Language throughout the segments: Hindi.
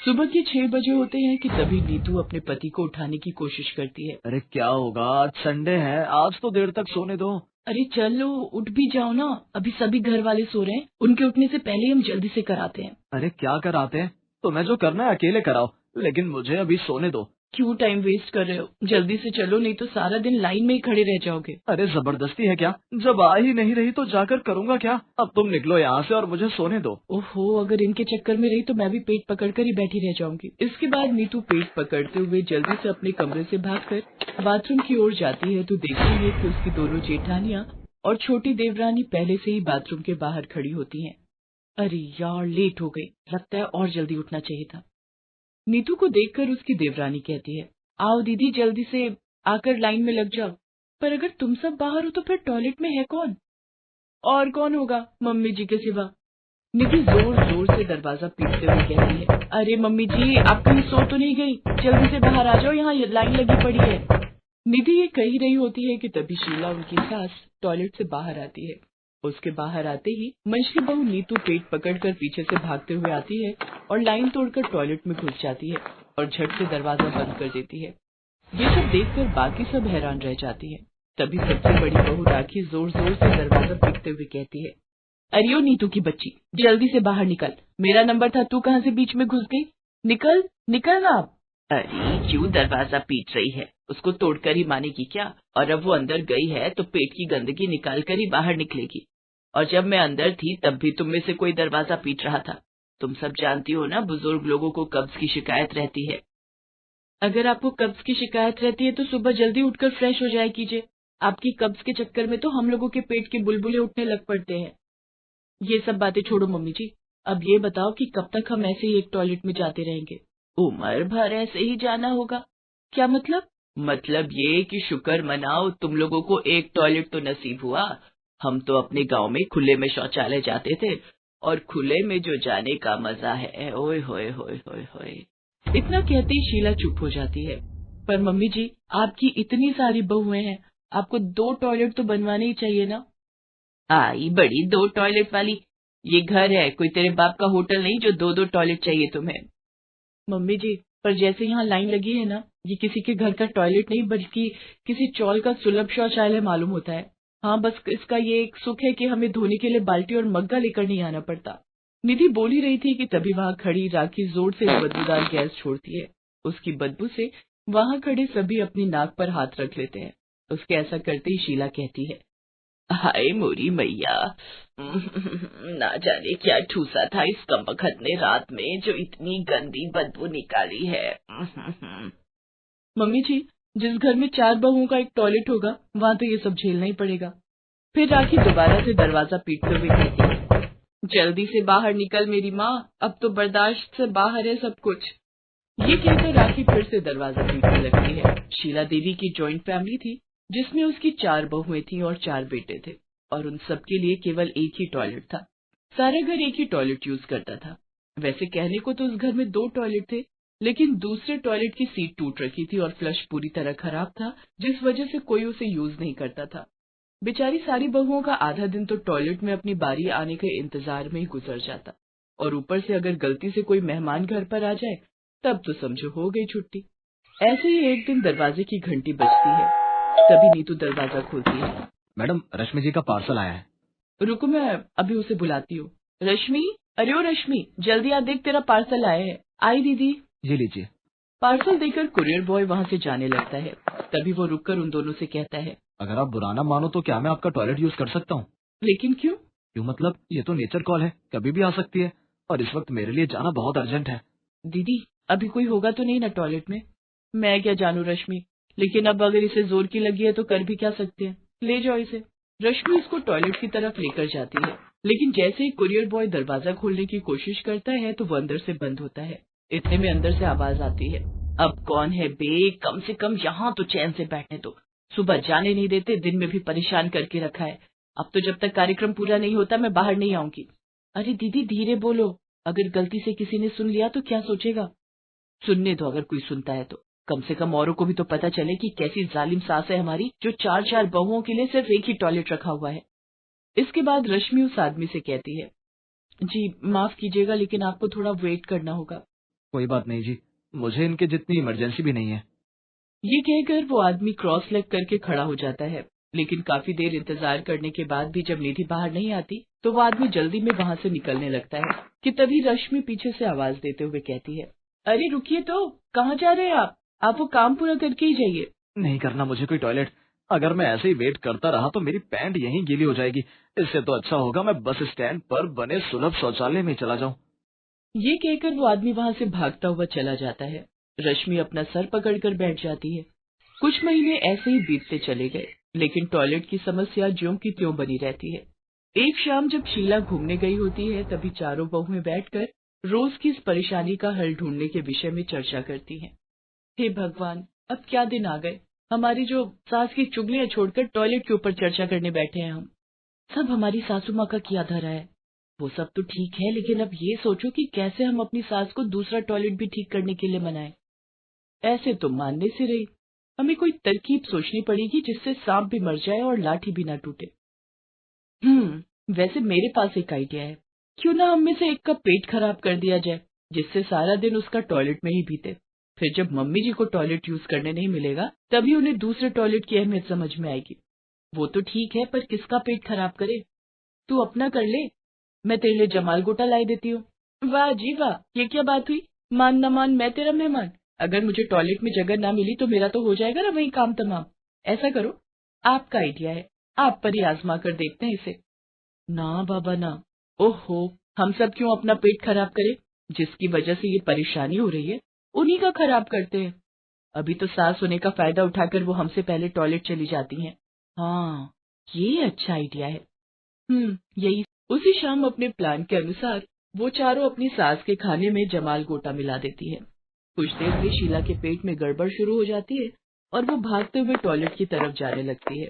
सुबह के 6 बजे होते हैं कि तभी नीतू अपने पति को उठाने की कोशिश करती है। अरे क्या होगा, आज संडे है, आज तो देर तक सोने दो। अरे चलो उठ भी जाओ ना, अभी सभी घर वाले सो रहे हैं, उनके उठने से पहले हम जल्दी से कराते हैं। अरे क्या कराते हैं, तुम्हें जो करना है अकेले कराओ, लेकिन मुझे अभी सोने दो। क्यों टाइम वेस्ट कर रहे हो, जल्दी से चलो, नहीं तो सारा दिन लाइन में ही खड़े रह जाओगे। अरे जबरदस्ती है क्या, जब आ ही नहीं रही तो जाकर करूँगा क्या। अब तुम निकलो यहाँ से और मुझे सोने दो। ओहो, अगर इनके चक्कर में रही तो मैं भी पेट पकड़कर ही बैठी रह जाऊंगी। इसके बाद नीतू पेट पकड़ते हुए जल्दी से अपने कमरे से भागकर बाथरूम की ओर जाती है तो देखती है कि उसकी दोनों जेठानियां और छोटी देवरानी पहले से ही बाथरूम के बाहर खड़ी होती हैं। अरे यार, लेट हो गई, लगता है और जल्दी उठना चाहिए था। नीतू को देखकर उसकी देवरानी कहती है, आओ दीदी जल्दी से आकर लाइन में लग जाओ। पर अगर तुम सब बाहर हो तो फिर टॉयलेट में है कौन? और कौन होगा मम्मी जी के सिवा? निधि जोर जोर से दरवाजा पीटते हुए कहती है, अरे मम्मी जी आप कहीं सो तो नहीं गई, जल्दी से बाहर आ जाओ, यहाँ लाइन लगी पड़ी है। निधि ये कही रही होती है कि तभी शीला उनकी सास टॉयलेट से बाहर आती है। उसके बाहर आते ही मंच की बहू नीतू पेट पकड़कर पीछे से भागते हुए आती है और लाइन तोड़कर टॉयलेट में घुस जाती है और झट से दरवाजा बंद कर देती है। ये सब देखकर बाकी सब हैरान रह जाती है। तभी सबसे बड़ी बहू राखी जोर जोर से दरवाजा पीटते हुए कहती है, अरे ओ नीतू की बच्ची, जल्दी से बाहर निकल, मेरा नंबर था, तू कहाँ से बीच में घुस गई? निकल निकल ना आप। अरे क्यों दरवाजा पीट रही है, उसको तोड़कर ही मानेगी क्या? और अब वो अंदर गई है तो पेट की गंदगी निकाल कर ही बाहर निकलेगी। और जब मैं अंदर थी तब भी तुम में से कोई दरवाजा पीट रहा था। तुम सब जानती हो ना, बुजुर्ग लोगों को कब्ज की शिकायत रहती है। अगर आपको कब्ज की शिकायत रहती है तो सुबह जल्दी उठकर फ्रेश हो जाया कीजिए। आपकी कब्ज के चक्कर में तो हम लोगों के पेट के बुलबुले उठने लग पड़ते हैं। ये सब बातें छोड़ो मम्मी जी, अब ये बताओ कि कब तक हम ऐसे ही एक टॉयलेट में जाते रहेंगे? उम्र भर ऐसे ही जाना होगा। क्या मतलब? मतलब ये कि शुक्र मनाओ तुम लोगों को एक टॉयलेट तो नसीब हुआ। हम तो अपने गांव में खुले में शौचालय जाते थे, और खुले में जो जाने का मजा है, ओए होए होए होए होए। इतना कहते ही शीला चुप हो जाती है। पर मम्मी जी, आपकी इतनी सारी बहुएं हैं, आपको 2 टॉयलेट तो बनवाने ही चाहिए ना। आई बड़ी 2 टॉयलेट वाली, ये घर है, कोई तेरे बाप का होटल नहीं जो 2-2 टॉयलेट चाहिए तुम्हें। मम्मी जी, पर जैसे यहाँ लाइन लगी है ना, ये किसी के घर का टॉयलेट नहीं बल्कि किसी चौल का सुलभ शौचालय मालूम होता है। हाँ, बस इसका ये एक सुख है कि हमें धोने के लिए बाल्टी और मग्गा लेकर नहीं आना पड़ता। निधि बोल ही रही थी कि तभी वहाँ खड़ी राखी जोर से बदबूदार गैस छोड़ती है। उसकी बदबू से वहाँ खड़े सभी अपनी नाक पर हाथ रख लेते हैं। उसके ऐसा करते ही शीला कहती है, हाय मोरी मैया, ना जाने क्या ठूसा था इस कमबख्त ने रात में जो इतनी गंदी बदबू निकाली है। मम्मी जी, जिस घर में 4 बहुओं का एक टॉयलेट होगा वहाँ तो ये सब झेलना ही पड़ेगा। फिर राखी दोबारा से दरवाजा पीटते हुए कहती है, जल्दी से बाहर निकल मेरी माँ, अब तो बर्दाश्त से बाहर है सब कुछ। ये कहकर राखी फिर से दरवाजा पीटने लगती है। शीला देवी की जॉइंट फैमिली थी जिसमें उसकी 4 बहुएं थीं और 4 बेटे थे, और उन सबके लिए केवल एक ही टॉयलेट था। सारा घर एक ही टॉयलेट यूज करता था। वैसे कहने को तो उस घर में 2 टॉयलेट थे, लेकिन दूसरे टॉयलेट की सीट टूट रखी थी और फ्लश पूरी तरह खराब था, जिस वजह से कोई उसे यूज नहीं करता था। बेचारी सारी बहुओं का आधा दिन तो टॉयलेट में अपनी बारी आने के इंतजार में ही गुजर जाता, और ऊपर से अगर गलती से कोई मेहमान घर पर आ जाए तब तो समझो हो गई छुट्टी। ऐसे ही एक दिन दरवाजे की घंटी बजती है। तभी नीतू दरवाजा खोलती है। मैडम, रश्मि जी का पार्सल आया है। रुको, मैं अभी उसे बुलाती हूँ। रश्मि, अरे ओ रश्मि, जल्दी आ, देख तेरा पार्सल आया है। आई दीदी। ये लीजिए। पार्सल देकर कुरियर बॉय वहाँ से जाने लगता है। तभी वो रुककर उन दोनों से कहता है, अगर आप बुरा ना मानो तो क्या मैं आपका टॉयलेट यूज कर सकता हूँ? लेकिन क्यों? क्यों मतलब, ये तो नेचर कॉल है, कभी भी आ सकती है, और इस वक्त मेरे लिए जाना बहुत अर्जेंट है। दीदी, अभी कोई होगा तो नहीं ना टॉयलेट में? मैं क्या जानू रश्मि, लेकिन अब अगर इसे जोर की लगी है तो कर भी क्या सकते हैं। ले जाओ इसे। रश्मि इसको टॉयलेट की तरफ लेकर जाती है, लेकिन जैसे ही कुरियर बॉय दरवाजा खोलने की कोशिश करता है तो वो अंदर से बंद होता है। इतने में अंदर से आवाज आती है, अब कौन है बे, कम से कम यहाँ तो चैन से बैठने दो। सुबह जाने नहीं देते, दिन में भी परेशान करके रखा है। अब तो जब तक कार्यक्रम पूरा नहीं होता मैं बाहर नहीं आऊंगी। अरे दीदी धीरे बोलो, अगर गलती से किसी ने सुन लिया तो क्या सोचेगा? सुनने दो, अगर कोई सुनता है तो कम से कम औरों को भी तो पता चले कि कैसी जालिम सास है हमारी, जो 4-4 बहुओं के लिए सिर्फ एक ही टॉयलेट रखा हुआ है। इसके बाद रश्मि उस आदमी से कहती है, जी माफ कीजिएगा लेकिन आपको थोड़ा वेट करना होगा। कोई बात नहीं जी, मुझे इनके जितनी इमरजेंसी भी नहीं है। ये कहकर वो आदमी क्रॉस लेग करके खड़ा हो जाता है। लेकिन काफी देर इंतजार करने के बाद भी जब निधि बाहर नहीं आती तो वो आदमी जल्दी में वहाँ से निकलने लगता है कि तभी रश्मि पीछे से आवाज देते हुए कहती है, अरे रुकिए तो, कहाँ जा रहे हैं आप वो काम पूरा करके ही जाइए। नहीं करना मुझे कोई टॉयलेट। अगर मैं ऐसे ही वेट करता रहा तो मेरी पैंट यहीं गीली हो जाएगी। इससे तो अच्छा होगा मैं बस स्टैंड पर बने सुलभ शौचालय में चला जाऊं। ये कहकर वो आदमी वहाँ से भागता हुआ चला जाता है। रश्मि अपना सर पकड़कर बैठ जाती है। कुछ महीने ऐसे ही बीतते चले गए, लेकिन टॉयलेट की समस्या ज्यों की त्यों बनी रहती है। एक शाम जब शीला घूमने गई होती है तभी चारों बहुएं बैठकर रोज की इस परेशानी का हल ढूंढने के विषय में चर्चा करती हैं। हे भगवान, अब क्या दिन आ गए, हमारी जो सास की चुगलियां छोड़कर टॉयलेट के ऊपर चर्चा करने बैठे हैं हम। सब हमारी सासू माँ का किया धरा है। वो सब तो ठीक है, लेकिन अब ये सोचो कि कैसे हम अपनी सास को दूसरा टॉयलेट भी ठीक करने के लिए मनाएं। ऐसे तो मानने से रही, हमें कोई तरकीब सोचनी पड़ेगी जिससे सांप भी मर जाए और लाठी भी ना टूटे। वैसे मेरे पास एक आइडिया है। क्यों ना हम में से एक का पेट खराब कर दिया जाए, जिससे सारा दिन उसका टॉयलेट में ही बीते। फिर जब मम्मी जी को टॉयलेट यूज करने नहीं मिलेगा तभी उन्हें दूसरे टॉयलेट की अहमियत समझ में आएगी। वो तो ठीक है, पर किसका पेट खराब करे? तू अपना कर ले, मैं तेरे लिए जमाल गोटा लाई देती हूँ। वाह जी वाह, ये क्या बात हुई? मान न मान मैं तेरा मेहमान। अगर मुझे टॉयलेट में जगह ना मिली तो मेरा तो हो जाएगा ना वही काम तमाम। ऐसा करो, आपका आइडिया है, आप पर ही आजमा कर देखते हैं इसे। ना बाबा ना, ओहो, हम सब क्यों अपना पेट खराब करें? जिसकी वजह से ये परेशानी हो रही है उन्हीं का खराब करते हैं। अभी तो सास होने का फायदा उठाकर वो हमसे पहले टॉयलेट चली जाती हैं। हाँ, ये अच्छा आइडिया है। यही। उसी शाम अपने प्लान के अनुसार वो चारों अपनी सास के खाने में जमाल गोटा मिला देती है। कुछ देर में शीला के पेट में गड़बड़ शुरू हो जाती है और वो भागते हुए टॉयलेट की तरफ जाने लगती है।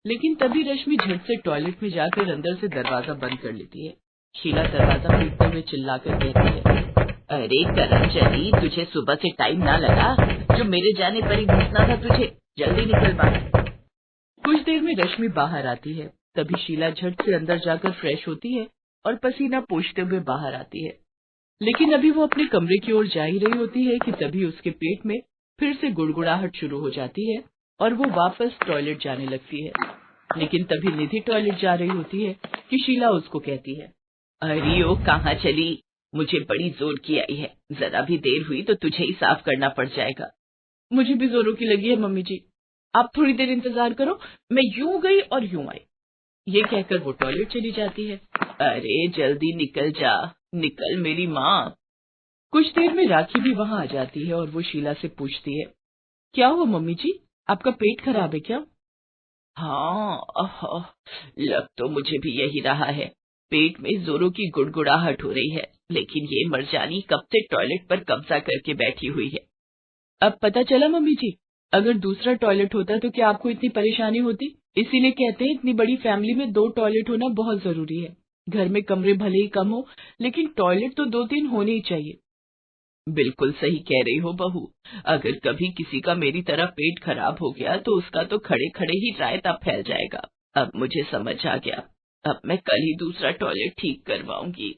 लेकिन तभी रश्मि झट से टॉयलेट में जाकर अंदर से दरवाजा बंद कर लेती है। शीला दरवाजा पीटते हुए चिल्लाकर कहती है, अरे करमचली, तुझे सुबह से टाइम ना लगा जो मेरे जाने पर ही घुसना था तुझे? जल्दी निकल बाहर। कुछ देर में रश्मि बाहर आती है। तभी शीला झट से अंदर जाकर फ्रेश होती है और पसीना पोंछते हुए बाहर आती है। लेकिन अभी वो अपने कमरे की ओर जा ही रही होती है कि तभी उसके पेट में फिर से गुड़गुड़ाहट शुरू हो जाती है और वो वापस टॉयलेट जाने लगती है। लेकिन तभी निधि टॉयलेट जा रही होती है कि शीला उसको कहती है, अरे ओ कहाँ चली? मुझे बड़ी जोर की आई है, जरा भी देर हुई तो तुझे ही साफ करना पड़ जाएगा। मुझे भी जोरों की लगी है मम्मी जी, आप थोड़ी देर इंतजार करो, मैं यूं गई और यूं आई। ये कहकर वो टॉयलेट चली जाती है। अरे जल्दी निकल जा, निकल मेरी माँ। कुछ देर में राखी भी वहाँ आ जाती है और वो शीला से पूछती है, क्या हुआ मम्मी जी, आपका पेट खराब है क्या? हाँ, लग तो मुझे भी यही रहा है, पेट में जोरों की गुड़गुड़ाहट हो रही है, लेकिन ये मर्जानी कब से टॉयलेट पर कब्जा करके बैठी हुई है। अब पता चला मम्मी जी, अगर दूसरा टॉयलेट होता तो क्या आपको इतनी परेशानी होती? इसीलिए कहते हैं इतनी बड़ी फैमिली में 2 टॉयलेट होना बहुत जरूरी है। घर में कमरे भले ही कम हो, लेकिन टॉयलेट तो 2-3 होने ही चाहिए। बिल्कुल सही कह रही हो बहू, अगर कभी किसी का मेरी तरह पेट खराब हो गया तो उसका तो खड़े खड़े ही रायता फैल जाएगा। अब मुझे समझ आ गया, अब मैं कल ही दूसरा टॉयलेट ठीक करवाऊंगी।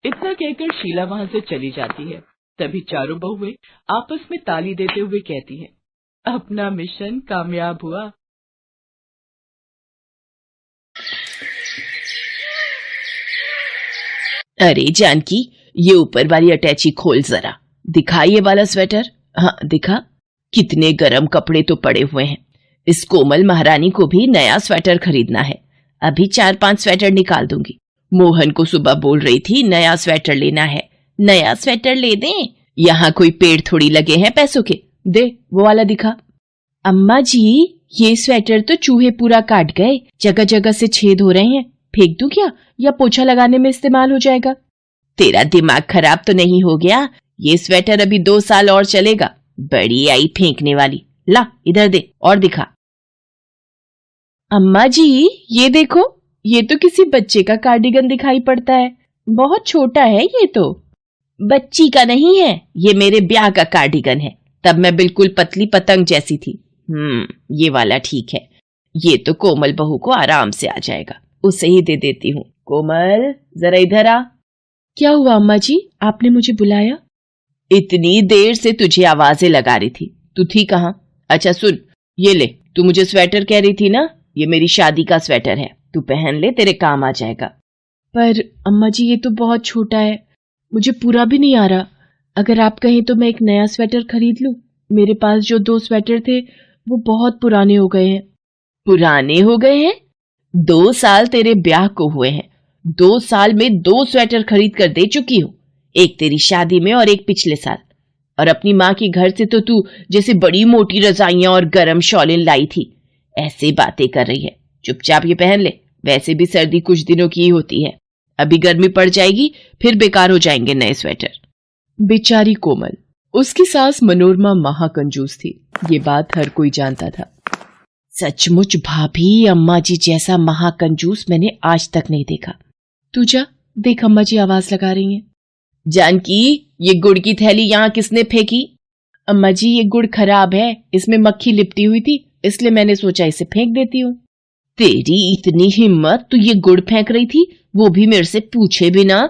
इतना कहकर शीला वहाँ से चली जाती है। तभी चारों बहुएं आपस में ताली देते हुए कहती हैं, अपना मिशन कामयाब हुआ। अरे जानकी, ये ऊपर वाली अटैची खोल जरा, दिखा ये वाला स्वेटर। हाँ दिखा, कितने गरम कपड़े तो पड़े हुए हैं। इस कोमल महारानी को भी नया स्वेटर खरीदना है। अभी 4-5 स्वेटर निकाल दूंगी। मोहन को सुबह बोल रही थी नया स्वेटर लेना है, नया स्वेटर ले दें। यहाँ कोई पेड़ थोड़ी लगे हैं पैसों के। दे वो वाला दिखा। अम्मा जी, ये स्वेटर तो चूहे पूरा काट गए, जगह जगह से छेद हो रहे हैं। फेंक दूं क्या, या पोछा लगाने में इस्तेमाल हो जाएगा? तेरा दिमाग खराब तो नहीं हो गया? ये स्वेटर अभी 2 साल और चलेगा। बड़ी आई फेंकने वाली। ला इधर दे और दिखा। अम्मा जी ये देखो, ये तो किसी बच्चे का कार्डिगन दिखाई पड़ता है। बहुत छोटा है ये तो। बच्ची का नहीं है, ये मेरे ब्याह का कार्डिगन है। तब मैं बिल्कुल पतली पतंग जैसी थी। ये वाला ठीक है। ये तो कोमल बहू को आराम से आ जाएगा, उसे ही दे देती हूँ। कोमल जरा इधर आ। क्या हुआ अम्मा जी, आपने मुझे बुलाया? इतनी देर से तुझे आवाजें लगा रही थी, तू थी कहाँ? अच्छा सुन, ये ले, तू मुझे स्वेटर कह रही थी ना, ये मेरी शादी का स्वेटर है, तू पहन ले, तेरे काम आ जाएगा। पर अम्मा जी ये तो बहुत छोटा है, मुझे पूरा भी नहीं आ रहा। अगर आप कहें तो मैं एक नया स्वेटर खरीद लूं। मेरे पास जो 2 स्वेटर थे वो बहुत पुराने हो गए हैं। पुराने हो गए हैं? 2 साल तेरे ब्याह को हुए हैं, 2 साल में 2 स्वेटर खरीद कर दे चुकी हूं, एक तेरी शादी में और एक पिछले साल। और अपनी माँ के घर से तो तू जैसे बड़ी मोटी रजाइयां और गरम शॉलें लाई थी, ऐसे बातें कर रही है। चुपचाप ये पहन ले, वैसे भी सर्दी कुछ दिनों की ही होती है, अभी गर्मी पड़ जाएगी, फिर बेकार हो जाएंगे नए स्वेटर। बेचारी कोमल, उसकी सास मनोरमा महाकंजूस थी, ये बात हर कोई जानता था। सचमुच भाभी, अम्मा जी जैसा महाकंजूस मैंने आज तक नहीं देखा। तू जा देख, अम्मा जी आवाज लगा रही हैं। जानकी, ये गुड़ की थैली यहाँ किसने फेंकी? अम्मा जी ये गुड़ खराब है, इसमें मक्खी लिपटी हुई थी, इसलिए मैंने सोचा इसे फेंक देती हूँ। तेरी इतनी हिम्मत, तू ये गुड़ फेंक रही थी, वो भी मेरे से पूछे बिना?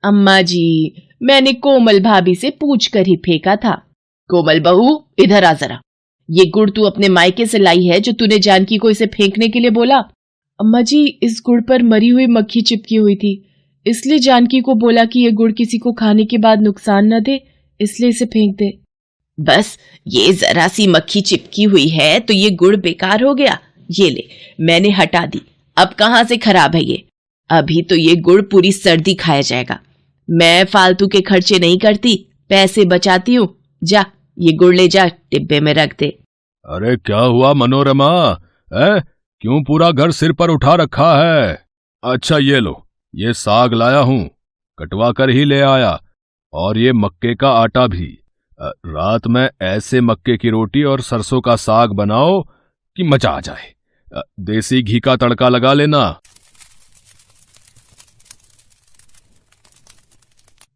अम्मा जी मैंने कोमल भाभी से पूछ कर ही फेंका था। कोमल बहू इधर आ जरा, ये गुड़ तू अपने मायके से लाई है जो तूने जानकी को इसे फेंकने के लिए बोला? अम्मा जी इस गुड़ पर मरी हुई मक्खी चिपकी हुई थी, इसलिए जानकी को बोला कि ये गुड़ किसी को खाने के बाद नुकसान न दे, इसलिए इसे फेंक दे। बस ये जरा सी मक्खी चिपकी हुई है तो ये गुड़ बेकार हो गया? ये ले, मैंने हटा दी, अब कहां से खराब है ये? अभी तो ये गुड़ पूरी सर्दी खाया जाएगा। मैं फालतू के खर्चे नहीं करती, पैसे बचाती हूँ। जा ये गुड़ ले जा, डिब्बे में रख दे। अरे क्या हुआ मनोरमा, क्यों पूरा घर सिर पर उठा रखा है? अच्छा ये लो, ये साग लाया हूं, कटवा कर ही ले आया, और ये मक्के का आटा भी। रात में ऐसे मक्के की रोटी और सरसों का साग बनाओ कि मजा आ जाए। देसी घी का तड़का लगा लेना।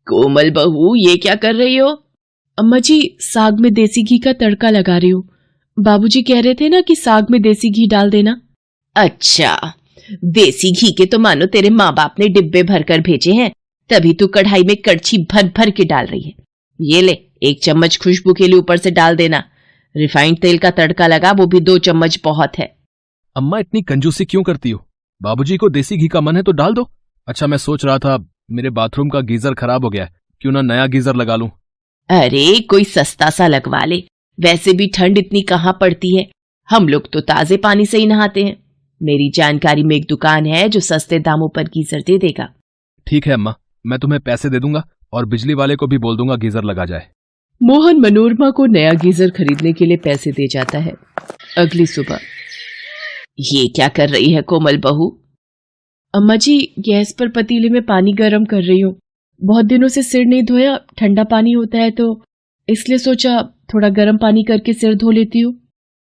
कोमल बहू ये क्या कर रही हो? अम्मा जी साग में देसी घी का तड़का लगा रही हूँ, बाबूजी कह रहे थे ना कि साग में देसी घी डाल देना। अच्छा, देसी घी के तो मानो तेरे माँ बाप ने डिब्बे भरकर भेजे हैं, तभी तू कढ़ाई में कड़छी भर भर के डाल रही है। ये ले, 1 चम्मच खुशबू के लिए ऊपर से डाल देना। रिफाइंड तेल का तड़का लगा, वो भी 2 चम्मच बहुत है। अम्मा इतनी कंजूसी क्यों करती हो? बाबूजी को देसी घी का मन है तो डाल दो। अच्छा मैं सोच रहा था मेरे बाथरूम का गीजर खराब हो गया है, क्यों ना नया गीजर लगा लूं। अरे कोई सस्ता सा लगवा ले, वैसे भी ठंड इतनी कहाँ पड़ती है, हम लोग तो ताजे पानी से ही नहाते हैं। मेरी जानकारी में एक दुकान है जो सस्ते दामों पर गीजर दे देगा। ठीक है अम्मा, मैं तुम्हें पैसे दे दूंगा और बिजली वाले को भी बोल दूंगा गीजर लगा जाए। मोहन मनोरमा को नया गीजर खरीदने के लिए पैसे दे जाता है। अगली सुबह। ये क्या कर रही है कोमल बहू? अम्मा जी गैस पर पतीले में पानी गर्म कर रही हूँ, बहुत दिनों से सिर नहीं धोया, ठंडा पानी होता है तो इसलिए सोचा थोड़ा गर्म पानी करके सिर धो लेती हूँ।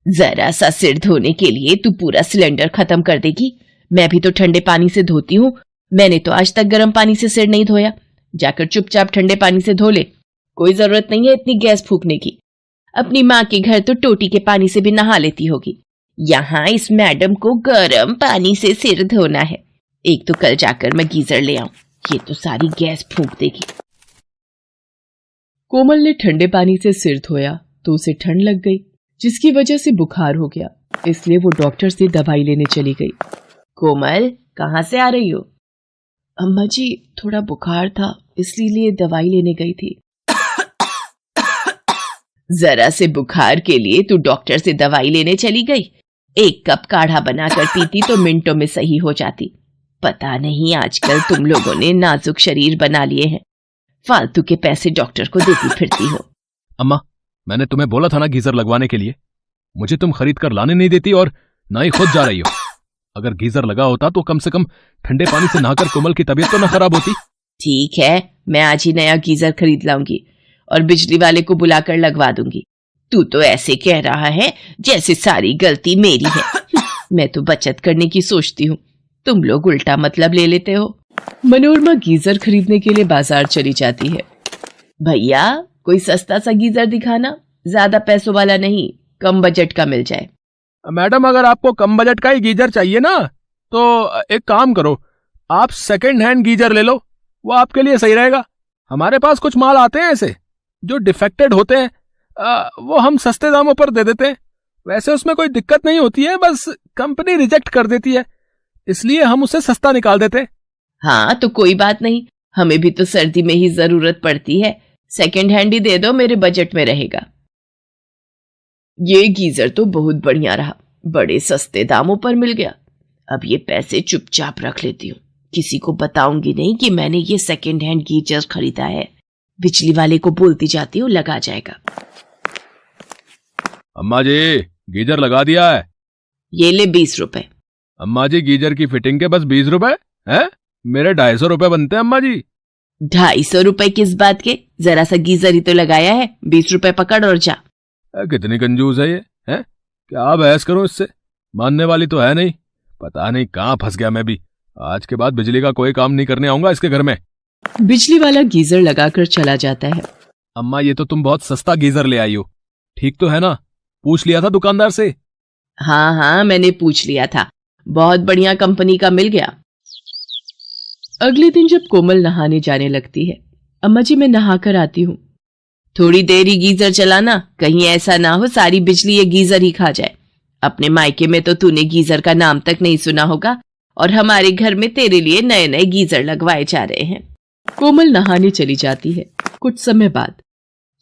जरा सा सिर धोने के लिए तू पूरा सिलेंडर खत्म कर देगी? मैं भी तो ठंडे पानी से धोती हूँ, मैंने तो आज तक गर्म पानी से सिर नहीं धोया। जाकर चुपचाप ठंडे पानी से धो ले, कोई जरूरत नहीं है इतनी गैस फूकने की। अपनी माँ के घर तो टोटी के पानी से भी नहा लेती होगी, यहाँ इस मैडम को गर्म पानी से सिर धोना है। एक तो कल जाकर मैं गीजर ले आऊं, ये तो सारी गैस फूंक देगी। कोमल ने ठंडे पानी से सिर धोया तो उसे ठंड लग गई, जिसकी वजह से बुखार हो गया, इसलिए वो डॉक्टर से दवाई लेने चली गई। कोमल कहाँ से आ रही हो? अम्मा जी थोड़ा बुखार था, इसलिए दवाई लेने गई थी। जरा से बुखार के लिए तू डॉक्टर से दवाई लेने चली गई? 1 कप काढ़ा बनाकर पीती तो मिनटों में सही हो जाती। पता नहीं आजकल तुम लोगों ने नाजुक शरीर बना लिए हैं, फालतू के पैसे डॉक्टर को देती फिरती हो। अम्मा मैंने तुम्हें बोला था ना गीजर लगवाने के लिए, मुझे तुम खरीद कर लाने नहीं देती और ना ही खुद जा रही हो। अगर गीजर लगा होता तो कम से कम ठंडे पानी से नहाकर कोमल की तबीयत तो न खराब होती। ठीक है, मैं आज ही नया गीजर खरीद लाऊंगी और बिजली वाले को बुलाकर लगवा दूंगी। तू तो ऐसे कह रहा है जैसे सारी गलती मेरी है। मैं तो बचत करने की सोचती हूँ, तुम लोग उल्टा मतलब ले लेते हो। मनोरमा गीजर खरीदने के लिए बाजार चली जाती है। भैया कोई सस्ता सा गीजर दिखाना, ज्यादा पैसों वाला नहीं, कम बजट का मिल जाए। मैडम अगर आपको कम बजट का ही गीजर चाहिए ना तो एक काम करो, आप सेकंड हैंड गीजर ले लो, वो आपके लिए सही रहेगा। हमारे पास कुछ माल आते हैं ऐसे जो डिफेक्टेड होते हैं वो हम सस्ते दामों पर दे देते हैं। वैसे उसमें कोई दिक्कत नहीं होती है, बस कंपनी रिजेक्ट कर देती है, इसलिए हम उसे सस्ता निकाल देते हैं। हाँ तो कोई बात नहीं, हमें भी तो सर्दी में ही जरूरत पड़ती है, सेकेंड हैंड ही दे दो, मेरे बजट में रहेगा। ये गीजर तो बहुत बढ़िया रहा, बड़े सस्ते दामों पर मिल गया। अब ये पैसे चुपचाप रख लेती हूँ, किसी को बताऊंगी नहीं कि मैंने ये सेकेंड हैंड गीजर खरीदा है। बिजली वाले को बोलती जाती हूँ, लगा जाएगा। अम्मा जी गीजर लगा दिया है। ये ले 20 रुपए। अम्मा जी गीजर की फिटिंग के बस 20 रुपए है? मेरे 250 रुपए बनते हैं अम्मा जी। 250 रुपए किस बात के, जरा सा गीजर ही तो लगाया है, 20 रुपए पकड़ और जा। कितनी कंजूस है ये, है? क्या बहस करूं इससे, मानने वाली तो है नहीं। पता नहीं कहाँ फंस गया मैं भी, आज के बाद बिजली का कोई काम नहीं करने आऊंगा इसके घर में। बिजली वाला गीजर लगाकर चला जाता है। अम्मा ये तो तुम बहुत सस्ता गीजर ले आई हो, ठीक तो है ना? पूछ लिया था दुकानदार से? हाँ हाँ मैंने पूछ लिया था, बहुत बढ़िया कंपनी का मिल गया। अगले दिन जब कोमल नहाने जाने लगती है, अम्मा जी मैं नहा कर आती हूँ। थोड़ी देर ही गीजर चलाना, कहीं ऐसा ना हो सारी बिजली ये गीजर ही खा जाए। अपने मायके में तो तूने गीजर का नाम तक नहीं सुना होगा, और हमारे घर में तेरे लिए नए नए गीजर लगवाए जा रहे हैं। कोमल नहाने चली जाती है। कुछ समय बाद,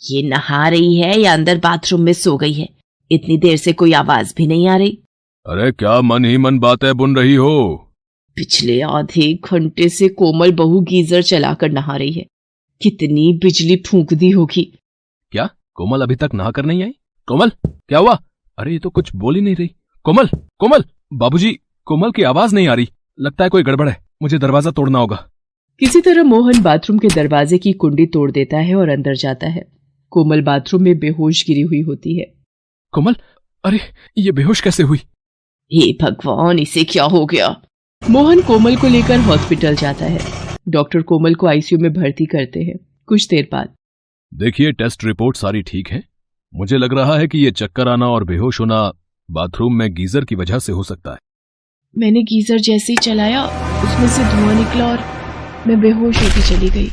ये नहा रही है या अंदर बाथरूम में सो गई है, इतनी देर से कोई आवाज भी नहीं आ रही। अरे क्या मन ही मन बातें बुन रही हो? पिछले आधे घंटे से कोमल बहू गीजर चलाकर नहा रही है, कितनी बिजली फूंक दी होगी। क्या कोमल अभी तक नहा कर नहीं आई? कोमल क्या हुआ? अरे ये तो कुछ बोल ही नहीं रही। कोमल कोमल, बाबूजी कोमल की आवाज नहीं आ रही, लगता है कोई गड़बड़ है, मुझे दरवाजा तोड़ना होगा। किसी तरह मोहन बाथरूम के दरवाजे की कुंडी तोड़ देता है और अंदर जाता है। कोमल बाथरूम में बेहोश गिरी हुई होती है। कोमल, अरे ये बेहोश कैसे हुई? हे भगवान, इसे क्या हो गया? मोहन कोमल को लेकर हॉस्पिटल जाता है। डॉक्टर कोमल को आईसीयू में भर्ती करते हैं। कुछ देर बाद, देखिए टेस्ट रिपोर्ट सारी ठीक है, मुझे लग रहा है कि ये चक्कर आना और बेहोश होना बाथरूम में गीजर की वजह से हो सकता है। मैंने गीजर जैसे ही चलाया, उसमें से धुआं निकला और मैं बेहोश होती चली गई।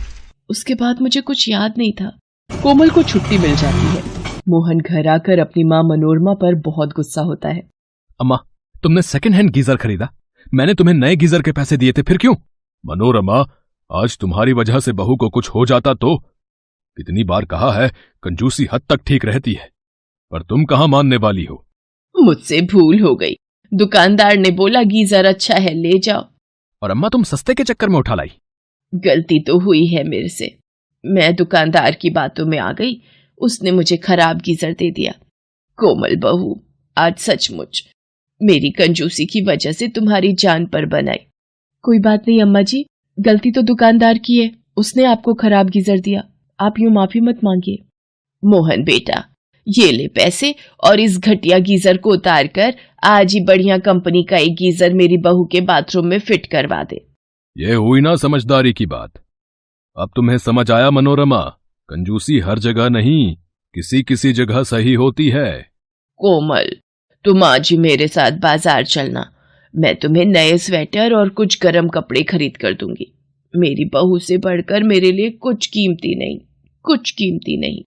उसके बाद मुझे कुछ याद नहीं था। कोमल को छुट्टी मिल जाती है। मोहन घर आकर अपनी माँ मनोरमा पर बहुत गुस्सा होता है। अम्मा, तुमने सेकंड हैंड गीजर खरीदा, मैंने तुम्हें नए गीजर के पैसे दिए थे, फिर क्यों? मनोरमा, आज तुम्हारी वजह से बहू को कुछ हो जाता तो? कितनी बार कहा है कंजूसी हद तक ठीक रहती है, पर तुम कहाँ मानने वाली हो? मुझसे भूल हो गई, दुकानदार ने बोला गीजर अच्छा है, ले जाओ। और अम्मा तुम सस्ते के चक्कर में उठा लाई। गलती तो हुई है मेरे से, मैं दुकानदार की बातों में आ गई, उसने मुझे खराब गीजर दे दिया। कोमल बहू, आज सचमुच मेरी कंजूसी की वजह से तुम्हारी जान पर बनाई। कोई बात नहीं अम्मा जी, गलती तो दुकानदार की है, उसने आपको खराब गीजर दिया, आप यूं माफी मत मांगिए। मोहन बेटा, ये ले पैसे और इस घटिया गीजर को उतार कर आज ही बढ़िया कंपनी का एक गीजर मेरी बहू के बाथरूम में फिट करवा दे। ये हुई ना समझदारी की बात। अब तुम्हें समझ आया मनोरमा, कंजूसी हर जगह नहीं, किसी किसी जगह सही होती है। कोमल, तुम आज ही मेरे साथ बाजार चलना, मैं तुम्हें नए स्वेटर और कुछ गर्म कपड़े खरीद कर दूंगी। मेरी बहू से बढ़कर मेरे लिए कुछ कीमती नहीं, कुछ कीमती नहीं।